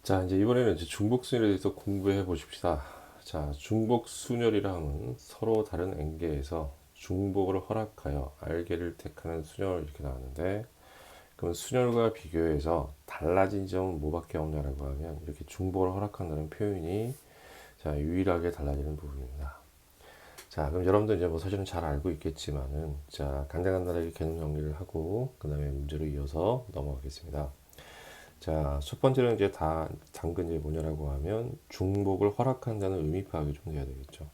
자, 이제 이번에는 이제 중복순열에 대해서 공부해 보십시다. 자, 중복순열이라 함은 서로 다른 엥계에서 중복을 허락하여 알게를 택하는 순열 이렇게 나왔는데, 그럼 순열과 비교해서 달라진 점은 뭐밖에 없냐라고 하면 이렇게 중복을 허락한다는 표현이 자, 유일하게 달라지는 부분입니다. 자, 그럼 여러분들 이제 뭐 사실은 잘 알고 있겠지만은 자, 간단하게 개념 정리를 하고 그다음에 문제로 이어서 넘어가겠습니다. 자, 첫 번째는 이제 다 당근 이제 뭐냐라고 하면 중복을 허락한다는 의미 파악이 좀 돼야 되겠죠.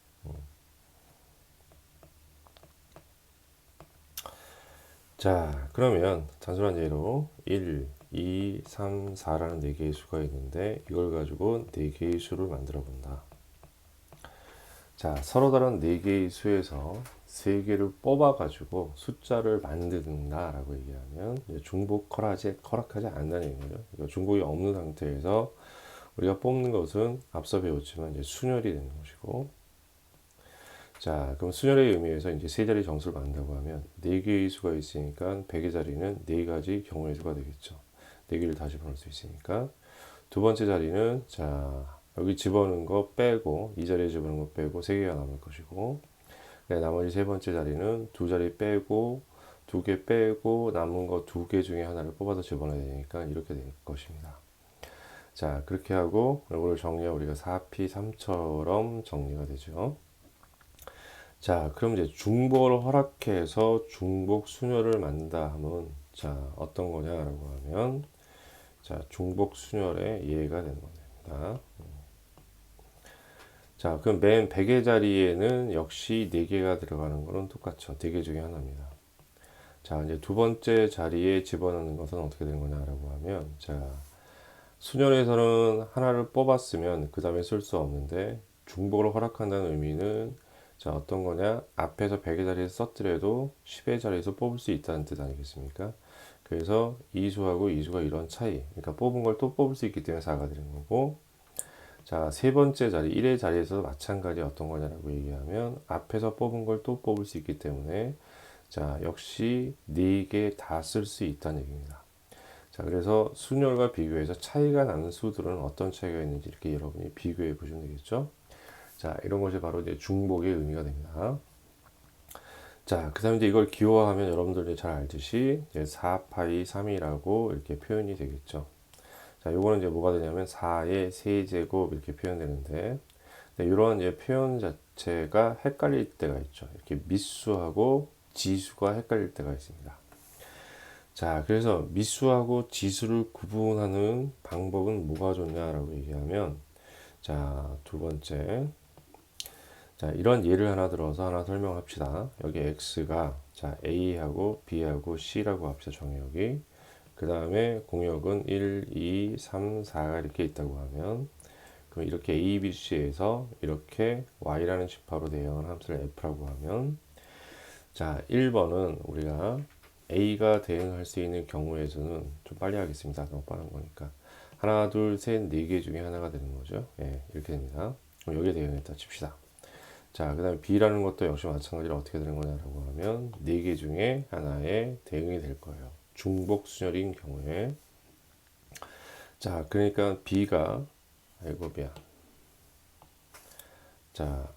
자, 그러면 단순한 예로 1, 2, 3, 4라는 4개의 수가 있는데 이걸 가지고 4개의 수를 만들어 본다. 자, 서로 다른 4개의 수에서 3개를 뽑아 가지고 숫자를 만든다라고 얘기하면 이제 허락하지 않는다는 얘기죠. 그러니까 중복이 없는 상태에서 우리가 뽑는 것은 앞서 배웠지만 이제 순열이 되는 것이고, 자, 그럼 순열의 의미에서 이제 세 자리 정수를 만든다고 하면 네 개의 수가 있으니까 100의 자리는 네 가지 경우의 수가 되겠죠. 네 개를 다 집어넣을 수 있으니까. 두 번째 자리는 자, 여기 집어넣은 거 빼고 이 자리에 집어넣은 거 빼고 세 개가 남을 것이고, 네, 나머지 세 번째 자리는 두 자리 빼고 두 개 빼고 남은 거 두 개 중에 하나를 뽑아서 집어넣어야 되니까 이렇게 될 것입니다. 자, 그렇게 하고 이걸 정리하면 우리가 4P3처럼 정리가 되죠. 자, 그럼 이제 중복을 허락해서 중복 순열을 만든다 하면 자, 어떤 거냐라고 하면 자, 중복 순열의 예가 되는 겁니다. 자, 그럼 맨 100의 자리에는 역시 4개가 들어가는 거는 똑같죠. 4개 중에 하나입니다. 자, 이제 두 번째 자리에 집어넣는 것은 어떻게 되는 거냐라고 하면 자, 순열에서는 하나를 뽑았으면 그 다음에 쓸 수 없는데 중복을 허락한다는 의미는 자, 어떤 거냐? 앞에서 100의 자리에서 썼더라도 10의 자리에서 뽑을 수 있다는 뜻 아니겠습니까? 그래서 이수하고 이수가 이런 차이. 그러니까 뽑은 걸 또 뽑을 수 있기 때문에 4가 되는 거고. 자, 세 번째 자리, 1의 자리에서도 마찬가지 어떤 거냐라고 얘기하면 앞에서 뽑은 걸 또 뽑을 수 있기 때문에 자, 역시 4개 다 쓸 수 있다는 얘기입니다. 자, 그래서 순열과 비교해서 차이가 나는 수들은 어떤 차이가 있는지 이렇게 여러분이 비교해 보시면 되겠죠. 자, 이런 것이 바로 이제 중복의 의미가 됩니다. 자, 그 다음에 이제 이걸 기호화하면 여러분들이 잘 알듯이 4파이 3이라고 이렇게 표현이 되겠죠. 자, 요거는 이제 뭐가 되냐면 4의 세제곱 이렇게 표현되는데, 네, 이런 이제 표현 자체가 헷갈릴 때가 있죠. 이렇게 미수하고 지수가 헷갈릴 때가 있습니다. 자, 그래서 미수하고 지수를 구분하는 방법은 뭐가 좋냐라고 얘기하면, 자, 두 번째. 자, 이런 예를 하나 들어서 하나 설명합시다. 여기 x가 자, a하고 b하고 c라고 합시다. 정의역이. 그 다음에 공역은 1, 2, 3, 4가 이렇게 있다고 하면 그럼 이렇게 a, b, c에서 이렇게 y라는 지파로 대응한 함수를 f라고 하면 자, 1번은 우리가 a가 대응할 수 있는 경우에서는 좀 빨리 하겠습니다. 너무 빠른 거니까. 하나, 둘, 셋, 네 개 중에 하나가 되는 거죠. 예, 이렇게 됩니다. 그럼 여기에 대응했다 칩시다. 자, 그 다음에 B라는 것도 역시 마찬가지로 어떻게 되는 거냐라고 하면 4개 중에 하나에 대응이 될 거예요. 중복 순열인 경우에. 자, 그러니까 B가, 아이고, 미안. 자,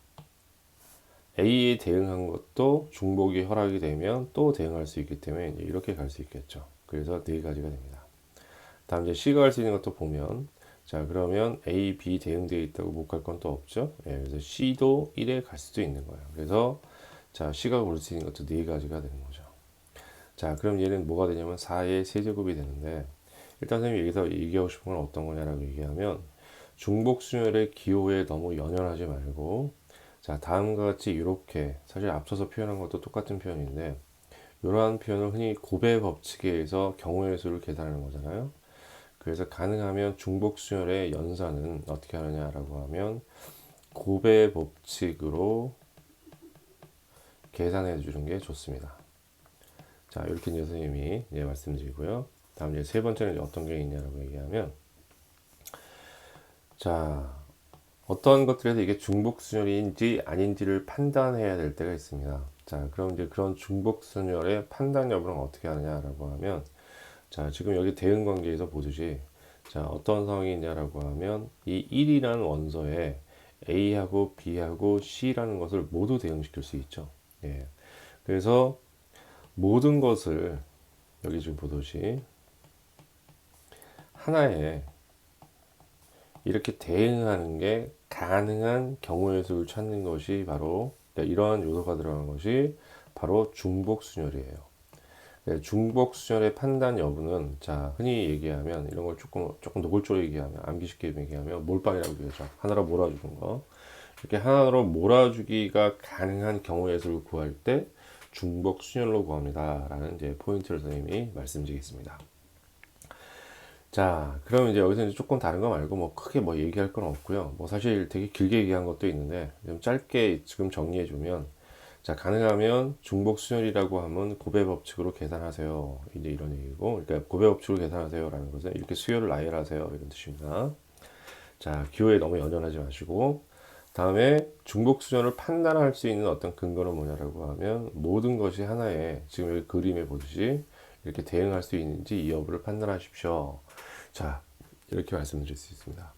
A에 대응한 것도 중복이 허락이 되면 또 대응할 수 있기 때문에 이렇게 갈 수 있겠죠. 그래서 네 가지가 됩니다. 다음 이제 C가 할 수 있는 것도 보면 자, 그러면 A, B 대응되어 있다고 못 갈 건 또 없죠. 예, 그래서 C도 1에 갈 수도 있는 거예요. 그래서 자, C가 고를 수 있는 것도 네 가지가 되는 거죠. 자, 그럼 얘는 뭐가 되냐면 4의 세제곱이 되는데 일단 선생님이 여기서 얘기하고 싶은 건 어떤 거냐라고 얘기하면 중복순열의 기호에 너무 연연하지 말고 자, 다음과 같이 이렇게 사실 앞서서 표현한 것도 똑같은 표현인데 이러한 표현을 흔히 곱의 법칙에 의해서 경우의 수를 계산하는 거잖아요. 그래서 가능하면 중복순열의 연산은 어떻게 하느냐라고 하면 곱의 법칙으로 계산해 주는 게 좋습니다. 자, 이렇게 이제 선생님이 이제 말씀드리고요. 다음 이제 세 번째는 이제 어떤 게 있냐라고 얘기하면 자, 어떤 것들에서 이게 중복순열인지 아닌지를 판단해야 될 때가 있습니다. 자, 그럼 이제 그런 중복순열의 판단 여부는 어떻게 하느냐라고 하면 자, 지금 여기 대응 관계에서 보듯이 자, 어떤 상황이 있냐라고 하면 이 1이라는 원소에 A하고 B하고 C라는 것을 모두 대응시킬 수 있죠. 예. 그래서 모든 것을 여기 지금 보듯이 하나에 이렇게 대응하는 게 가능한 경우의 수를 찾는 것이 바로 그러니까 이러한 요소가 들어간 것이 바로 중복순열이에요. 네, 중복순열의 판단 여부는 자 흔히 얘기하면 이런 걸 조금 노골적으로 얘기하면 암기 쉽게 얘기하면 몰빵이라고 얘기하죠. 하나로 몰아주는 거. 이렇게 하나로 몰아주기가 가능한 경우의 수를 구할 때 중복순열로 구합니다라는 이제 포인트를 선생님이 말씀드리겠습니다. 자, 그럼 이제 여기서 이제 조금 다른 거 말고 뭐 크게 뭐 얘기할 건 없고요. 뭐 사실 되게 길게 얘기한 것도 있는데 좀 짧게 지금 정리해 주면 자, 가능하면 중복순열이라고 하면 고배 법칙으로 계산하세요. 이제 이런 얘기고, 그러니까 고배 법칙으로 계산하세요라는 것은 이렇게 수열을 나열하세요 이런 뜻입니다. 자, 기호에 너무 연연하지 마시고, 다음에 중복순열을 판단할 수 있는 어떤 근거는 뭐냐라고 하면 모든 것이 하나에 지금 여기 그림에 보듯이 이렇게 대응할 수 있는지 이 여부를 판단하십시오. 자, 이렇게 말씀드릴 수 있습니다.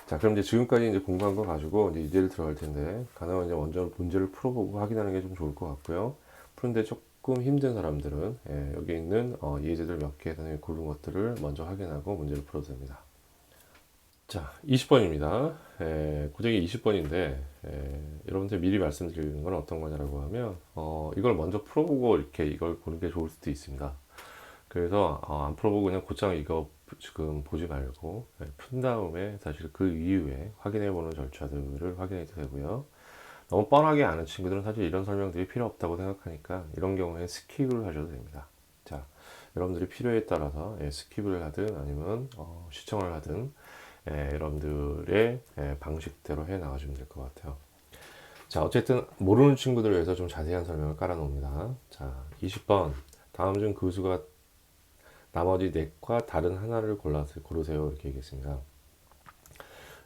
자, 그럼 이제 지금까지 이제 공부한 거 가지고 이제 예제를 들어갈 텐데, 가능하면 이제 먼저 문제를 풀어보고 확인하는 게 좀 좋을 것 같고요. 푸는데 조금 힘든 사람들은 여기 있는 예제들 몇 개 선생님이 고른 것들을 먼저 확인하고 문제를 풀어도 됩니다. 자, 20번입니다. 고정이 20번인데, 여러분들 미리 말씀드리는 건 어떤 거냐라고 하면, 이걸 먼저 풀어보고 이렇게 이걸 보는 게 좋을 수도 있습니다. 그래서 안 풀어보고 그냥 곧장 이거 지금 보지 말고 푼 다음에 사실 그 이후에 확인해 보는 절차들을 확인해도 되고요. 너무 뻔하게 아는 친구들은 사실 이런 설명들이 필요 없다고 생각하니까 이런 경우에 스킵을 하셔도 됩니다. 자, 여러분들이 필요에 따라서 스킵을 하든 아니면 시청을 하든 여러분들의 방식대로 해 나가시면 될 것 같아요. 자, 어쨌든 모르는 친구들을 위해서 좀 자세한 설명을 깔아 놓습니다. 자, 20번 다음 중 그 수가 나머지 넷과 다른 하나를 고르세요. 이렇게 얘기했습니다.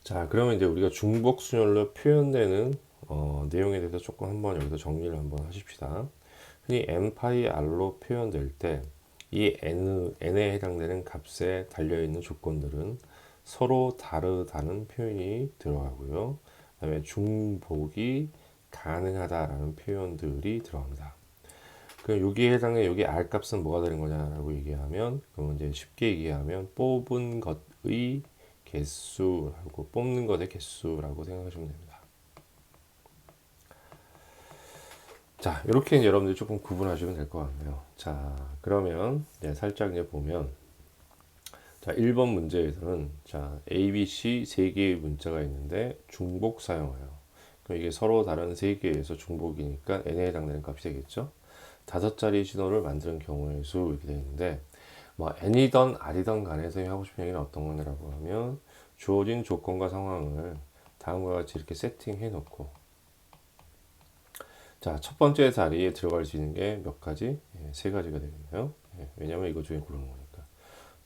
자, 그러면 이제 우리가 중복순열로 표현되는 내용에 대해서 조금 한번 여기서 정리를 한번 하십시다. 흔히 n파이 r로 표현될 때 이 n에 해당되는 값에 달려있는 조건들은 서로 다르다는 표현이 들어가고요. 그 다음에 중복이 가능하다라는 표현들이 들어갑니다. 그 여기에 해당해 여기 R 값은 뭐가 되는 거냐라고 얘기하면 그러면 이제 쉽게 얘기하면 뽑은 것의 개수라고 뽑는 것의 개수라고 생각하시면 됩니다. 자, 이렇게 이제 여러분들 조금 구분하시면 될 것 같네요. 자, 그러면 이제 살짝 이제 보면 자, 1번 문제에서는 자, A, B, C 세 개의 문자가 있는데 중복 사용해요. 그럼 이게 서로 다른 세 개에서 중복이니까 n에 해당되는 값이 되겠죠. 5자리 신호를 만드는 경우의 수 이렇게 되는데 뭐 n이던 r이던 간에 선생님이 하고 싶은 얘기는 어떤 거냐라고 하면 주어진 조건과 상황을 다음과 같이 이렇게 세팅해 놓고 자, 첫 번째 자리에 들어갈 수 있는 게 몇 가지? 세 가지가 되겠네요. 왜냐면 이거 중에 고르는 거니까.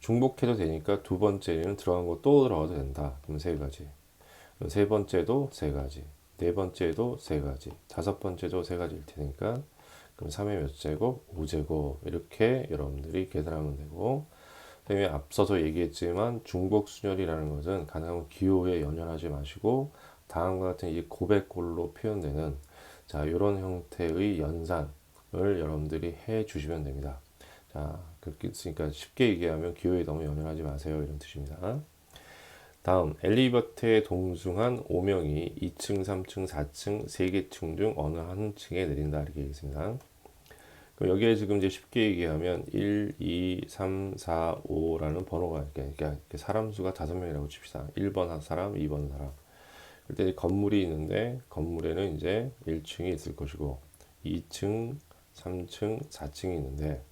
중복해도 되니까 두 번째는 들어간 거 또 들어가도 된다. 그럼 세 가지. 세 번째도 세 가지. 네 번째도 세 가지. 다섯 번째도 세 가지일 테니까 그럼 3의 몇 제곱? 5제곱. 이렇게 여러분들이 계산하면 되고 선생님이 앞서서 얘기했지만 중복순열이라는 것은 가능하면 기호에 연연하지 마시고 다음과 같은 이 고백골로 표현되는 자, 이런 형태의 연산을 여러분들이 해 주시면 됩니다. 자, 그렇게 있으니까 쉽게 얘기하면 기호에 너무 연연하지 마세요. 이런 뜻입니다. 다음, 엘리베이터에 동승한 5명이 2층, 3층, 4층, 3개 층 중 어느 한 층에 내린다. 이렇게 얘기했습니다. 그럼 여기에 지금 이제 쉽게 얘기하면 1, 2, 3, 4, 5라는 번호가 그러니까 사람 수가 5명이라고 칩시다. 1번 한 사람, 2번 사람. 그때 건물이 있는데 건물에는 이제 1층이 있을 것이고 2층, 3층, 4층이 있는데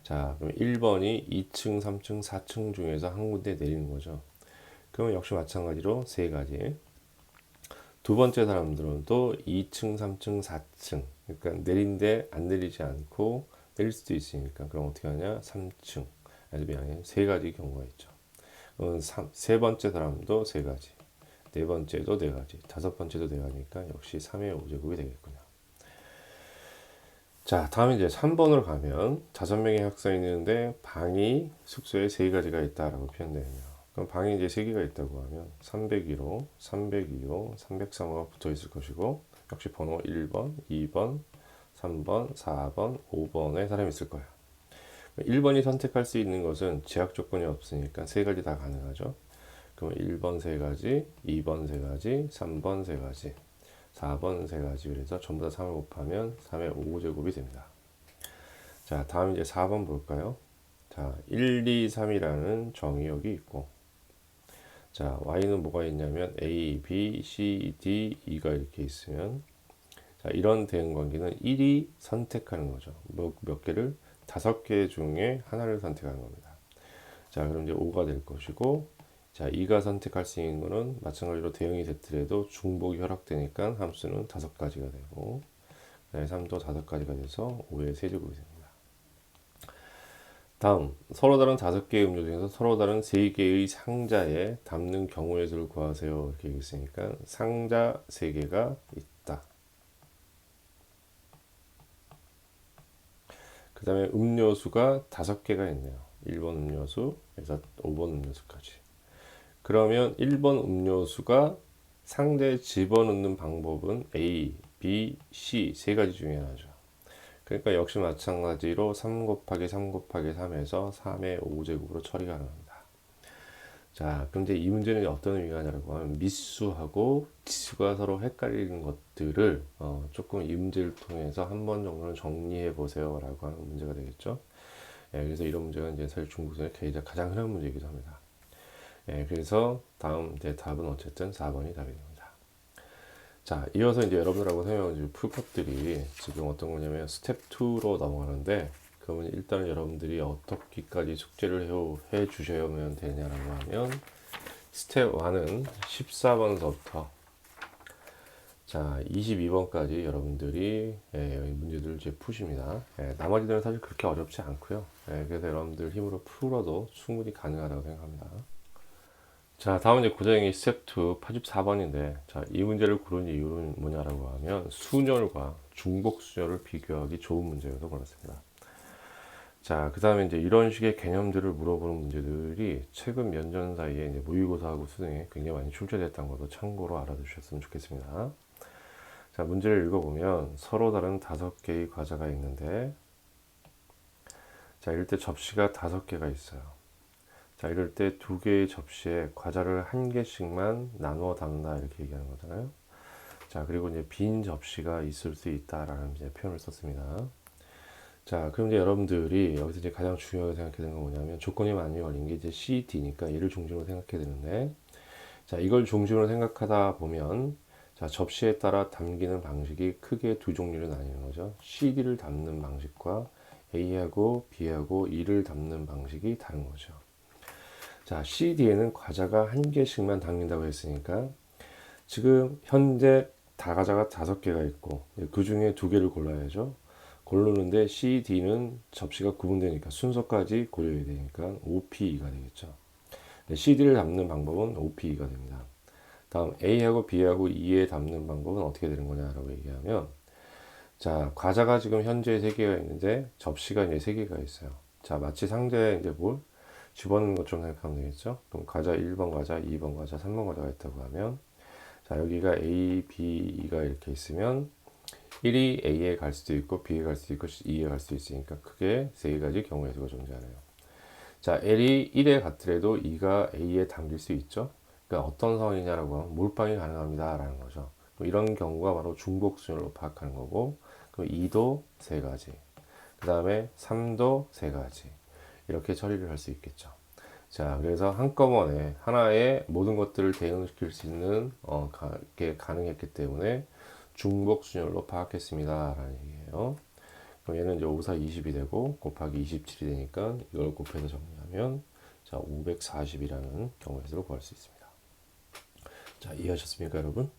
자, 그럼 1번이 2층, 3층, 4층 중에서 한 군데 내리는 거죠. 그러면 역시 마찬가지로 세 가지. 두 번째 사람들은 또 2층, 3층, 4층. 그러니까 내린데 안 내리지 않고 내릴 수도 있으니까 그럼 어떻게 하냐? 3층. 미안해. 세 가지 경우가 있죠. 세 번째 사람도 세 가지. 네 번째도 네 가지. 다섯 번째도 네 가지니까 역시 3의 5제곱이 되겠군요. 자, 다음에 이제 3번으로 가면 5명의 학생이 있는데 방이 숙소에 세 가지가 있다라고 표현되네요. 그럼 방이 이제 3개가 있다고 하면 302로, 302호, 303호가 붙어 있을 것이고 역시 번호 1번, 2번, 3번, 4번, 5번에 사람이 있을 거야. 1번이 선택할 수 있는 것은 제약 조건이 없으니까 3가지 다 가능하죠. 그럼 1번 3가지, 2번 3가지, 3번 3가지, 4번 3가지. 그래서 전부 다 3을 곱하면 3의 5제곱이 됩니다. 자, 다음 이제 4번 볼까요? 자, 1, 2, 3이라는 정의역이 있고, 자, y는 뭐가 있냐면 a, b, c, d, e가 이렇게 있으면, 자, 이런 대응 관계는 1이 선택하는 거죠. 몇 개를? 5개 중에 하나를 선택하는 겁니다. 자, 그럼 이제 5가 될 것이고, 자, 2가 선택할 수 있는 거는 마찬가지로 대응이 됐더라도 중복이 허락되니까 함수는 5가지가 되고, 3도 5가지가 돼서 5의 세제곱이 됩니다. 다음, 서로 다른 5개의 음료 중에서 서로 다른 3개의 상자에 담는 경우의 수를 구하세요. 이렇게 얘기했으니까 상자 3개가 있다. 그 다음에 음료수가 5개가 있네요. 1번 음료수에서 5번 음료수까지. 그러면 1번 음료수가 상자에 집어넣는 방법은 A, B, C 3가지 중에 하나죠. 그러니까 역시 마찬가지로 3 곱하기 3 곱하기 3에서 3의 5제곱으로 처리 가능합니다. 자, 그런데 이 문제는 어떤 의미가 하냐고 하면 미수하고 지수가 서로 헷갈리는 것들을 조금 이 문제를 통해서 한 번 정도는 정리해 보세요 라고 하는 문제가 되겠죠. 예, 그래서 이런 문제가 이제 사실 중국에서 가장 흔한 문제이기도 합니다. 예, 그래서 다음 이제 답은 어쨌든 4번이 답이 됩니다. 자, 이어서 이제 여러분들하고 설명을 풀 것들이 지금 어떤 거냐면 스텝 2로 넘어가는데, 그러면 일단은 여러분들이 어떻게까지 숙제를 해 주셔야만 되냐라고 하면 스텝 1은 14번서부터 자 22번까지 여러분들이 문제들을 이제 푸십니다. 나머지들은 사실 그렇게 어렵지 않고요. 그래서 여러분들 힘으로 풀어도 충분히 가능하다고 생각합니다. 자, 다음은 이제 고정의 스텝 2 84번인데, 자, 이 문제를 고른 이유는 뭐냐라고 하면 순열과 중복 순열을 비교하기 좋은 문제여서 골랐습니다. 자, 그 다음에 이제 이런 식의 개념들을 물어보는 문제들이 최근 몇 년 사이에 이제 모의고사하고 수능에 굉장히 많이 출제됐다는 것도 참고로 알아두셨으면 좋겠습니다. 자, 문제를 읽어보면 서로 다른 5개의 과자가 있는데, 자, 이럴 때 접시가 5개가 있어요. 자, 이럴 때 2개의 접시에 과자를 1개씩만 나누어 담는다 이렇게 얘기하는 거잖아요. 자, 그리고 이제 빈 접시가 있을 수 있다라는 이제 표현을 썼습니다. 자, 그럼 이제 여러분들이 여기서 이제 가장 중요하게 생각해야 되는 건 뭐냐면 조건이 많이 걸린 게 이제 C, D니까 얘를 중심으로 생각해야 되는데, 자, 이걸 중심으로 생각하다 보면 자, 접시에 따라 담기는 방식이 크게 2종류로 나뉘는 거죠. CD를 담는 방식과 A하고 B하고 E를 담는 방식이 다른 거죠. 자, CD에는 과자가 1개씩만 담긴다고 했으니까 지금 현재 다 과자가 5개가 있고 그 중에 2개를 골라야죠. 고르는데 C, D는 접시가 구분되니까 순서까지 고려해야 되니까 OPE가 되겠죠. CD를 담는 방법은 OPE가 됩니다. 다음 A하고 B하고 E에 담는 방법은 어떻게 되는 거냐라고 얘기하면, 자, 과자가 지금 현재 3개가 있는데 접시가 이제 3개가 있어요. 자, 마치 상자에 이제 뭘 집어넣는 것처럼 생각하면 되겠죠. 그럼 과자 1번 과자, 2번 과자, 3번 과자가 있다고 하면, 자, 여기가 A, B, E가 이렇게 있으면 1이 A에 갈 수도 있고 B에 갈 수도 있고 E에 갈 수도 있으니까 크게 3가지 경우의 수가 존재하네요. 자, L이 1에 갔더라도 E가 A에 담길 수 있죠. 그러니까 어떤 상황이냐라고 하면 몰빵이 가능합니다 라는 거죠. 이런 경우가 바로 중복순열로 파악하는 거고, 그럼 2도 3가지, 그 다음에 3도 3가지 이렇게 처리를 할 수 있겠죠. 자, 그래서 한꺼번에 하나의 모든 것들을 대응시킬 수 있는 게 가능했기 때문에 중복순열로 파악했습니다 라는 얘기예요. 그럼 얘는 이제 5, 4, 20이 되고 곱하기 27이 되니까 이걸 곱해서 정리하면 자 540이라는 경우의 수를 구할 수 있습니다. 자, 이해하셨습니까 여러분?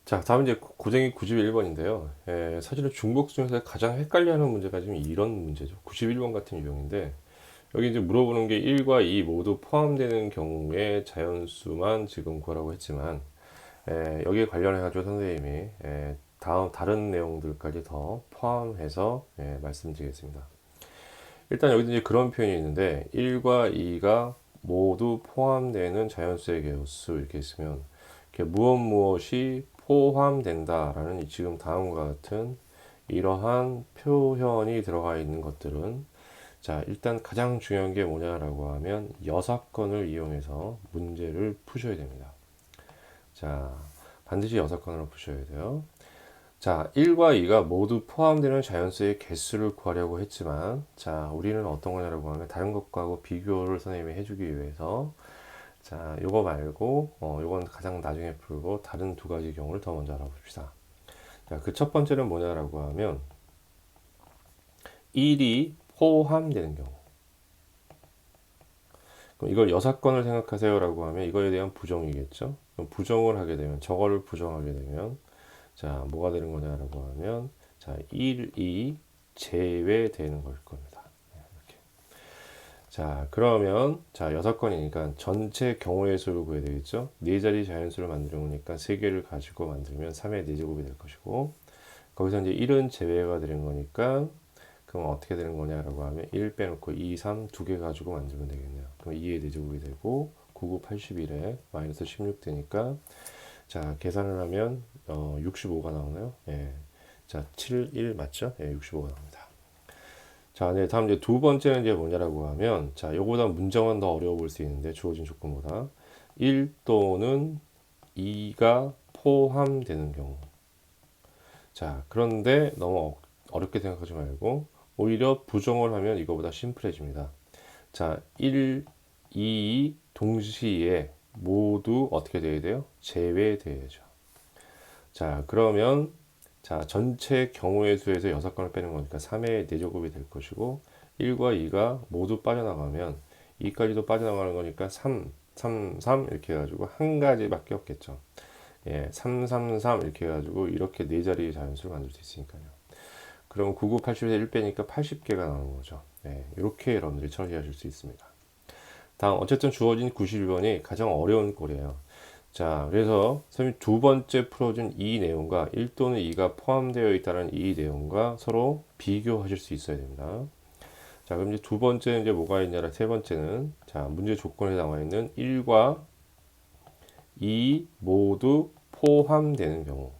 자, 다음 이제 고정이 91번인데요. 사실은 중복순에서 가장 헷갈려하는 문제가 지금 이런 문제죠. 91번 같은 유형인데, 여기 이제 물어보는 게 1과 2 모두 포함되는 경우에 자연수만 지금 구하라고 했지만, 여기에 관련해 가지고 선생님이 다른 내용들까지 더 포함해서 말씀드리겠습니다. 일단 여기 이제 그런 표현이 있는데 1과 2가 모두 포함되는 자연수의 개수 이렇게 있으면 이렇게 무엇이 포함된다라는 지금 다음과 같은 이러한 표현이 들어가 있는 것들은 자, 일단 가장 중요한 게 뭐냐라고 하면 여사건을 이용해서 문제를 푸셔야 됩니다. 자, 반드시 여사건으로 푸셔야 돼요. 자, 1과 2가 모두 포함되는 자연수의 개수를 구하려고 했지만, 자, 우리는 어떤 거냐라고 하면 다른 것과 비교를 선생님이 해주기 위해서, 자, 요거 말고, 요건 가장 나중에 풀고 다른 두 가지 경우를 더 먼저 알아봅시다. 자, 그 첫 번째는 뭐냐라고 하면 1이 포함되는 경우. 그럼 이걸 여사건을 생각하세요라고 하면 이거에 대한 부정이겠죠? 그럼 부정을 하게 되면, 저거를 부정하게 되면, 자, 뭐가 되는 거냐라고 하면, 자, 1이 제외되는 걸 겁니다. 이렇게. 자, 그러면, 자, 6건이니까 전체 경우의 수를 구해야 되겠죠? 네 자리 자연수를 만들어보니까 3개를 가지고 만들면 3의 4제곱이 될 것이고, 거기서 이제 1은 제외가 되는 거니까, 그럼 어떻게 되는 거냐라고 하면 1 빼놓고 2, 3 두 개 가지고 만들면 되겠네요. 그럼 2의 4제곱이 되고, 9, 9, 81에 마이너스 16 되니까, 자, 계산을 하면 65가 나오나요? 예. 자, 7, 1 맞죠? 예, 65가 나옵니다. 자, 네, 다음 이제 두 번째는 이제 뭐냐라고 하면, 자, 요거보다 문장은 더 어려워 볼 수 있는데, 주어진 조건보다 1 또는 2가 포함되는 경우. 자, 그런데 너무 어렵게 생각하지 말고, 오히려 부정을 하면 이거보다 심플해집니다. 자, 1, 2 동시에 모두 어떻게 돼야 돼요? 제외돼야죠. 자, 그러면 자, 전체 경우의 수에서 6건을 빼는 거니까 3의 4제곱이 될 것이고 1과 2가 모두 빠져나가면 2까지도 빠져나가는 거니까 3, 3, 3 이렇게 해가지고 한 가지밖에 없겠죠. 예, 3, 3, 3 이렇게 해가지고 이렇게 네 자리의 자연수를 만들 수 있으니까요. 그럼 9, 9, 80에서 1 빼니까 80개가 나오는 거죠. 예, 이렇게 여러분들이 처리하실 수 있습니다. 다음 어쨌든 주어진 91번이 가장 어려운 꼴이에요. 자, 그래서 선생님 두 번째 풀어준 이 내용과 1 또는 2가 포함되어 있다는 이 내용과 서로 비교하실 수 있어야 됩니다. 자, 그럼 이제 두 번째는 이제 뭐가 있냐라 세 번째는 자, 문제 조건에 나와 있는 1과 2 모두 포함되는 경우.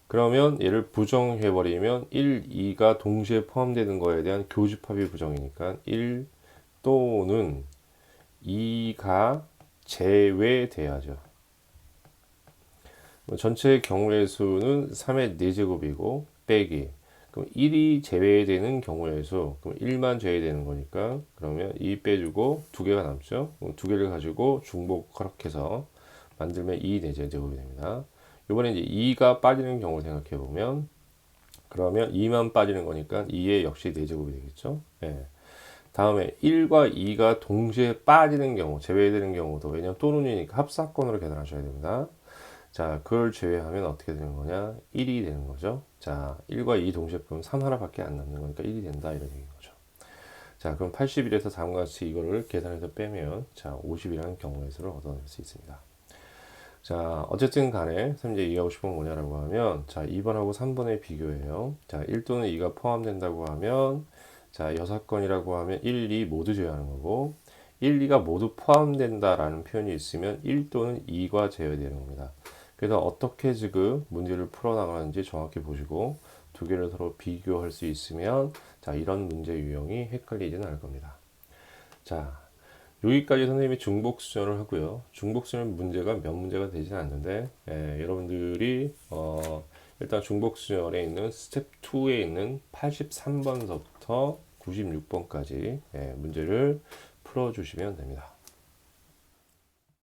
그러면 얘를 부정해버리면 1, 2가 동시에 포함되는 거에 대한 교집합이 부정이니까 1 또는 2가 제외돼야죠. 전체 경우의 수는 3의 4제곱이고 빼기. 그럼 1이 제외되는 경우의 수. 그럼 1만 제외되는 거니까 그러면 2 빼주고 2개가 남죠. 그럼 2개를 가지고 중복 허락해서 만들면 2 4제곱이 됩니다. 이번에 이제 2가 빠지는 경우를 생각해 보면 그러면 2만 빠지는 거니까 2의 역시 4제곱이 되겠죠. 예. 다음에 1과 2가 동시에 빠지는 경우, 제외되는 경우도 왜냐면 또는이니까 합사건으로 계산하셔야 됩니다. 자, 그걸 제외하면 어떻게 되는 거냐? 1이 되는 거죠. 자, 1과 2 동시에 보면 3 하나밖에 안 남는 거니까 1이 된다 이런 얘기인 거죠. 자, 그럼 81에서 다음과 같이 이거를 계산해서 빼면 자, 50이라는 경우의 수를 얻어낼 수 있습니다. 자, 어쨌든 간에 선생님 이제 얘기하고 싶은 건 뭐냐라고 하면 자, 2번하고 3번의 비교예요. 자, 1 또는 2가 포함된다고 하면 자, 6건이라고 하면 1, 2 모두 제외하는 거고 1, 2가 모두 포함된다라는 표현이 있으면 1 또는 2가 제외되는 겁니다. 그래서 어떻게 지금 문제를 풀어나가는지 정확히 보시고 두 개를 서로 비교할 수 있으면 자, 이런 문제 유형이 헷갈리지는 않을 겁니다. 자, 여기까지 선생님이 중복수전을 하고요. 중복수전 문제가 몇 문제가 되지는 않는데 여러분들이 일단 중복수전에 있는 스텝 2에 있는 83번서부터 96번까지 문제를 풀어주시면 됩니다.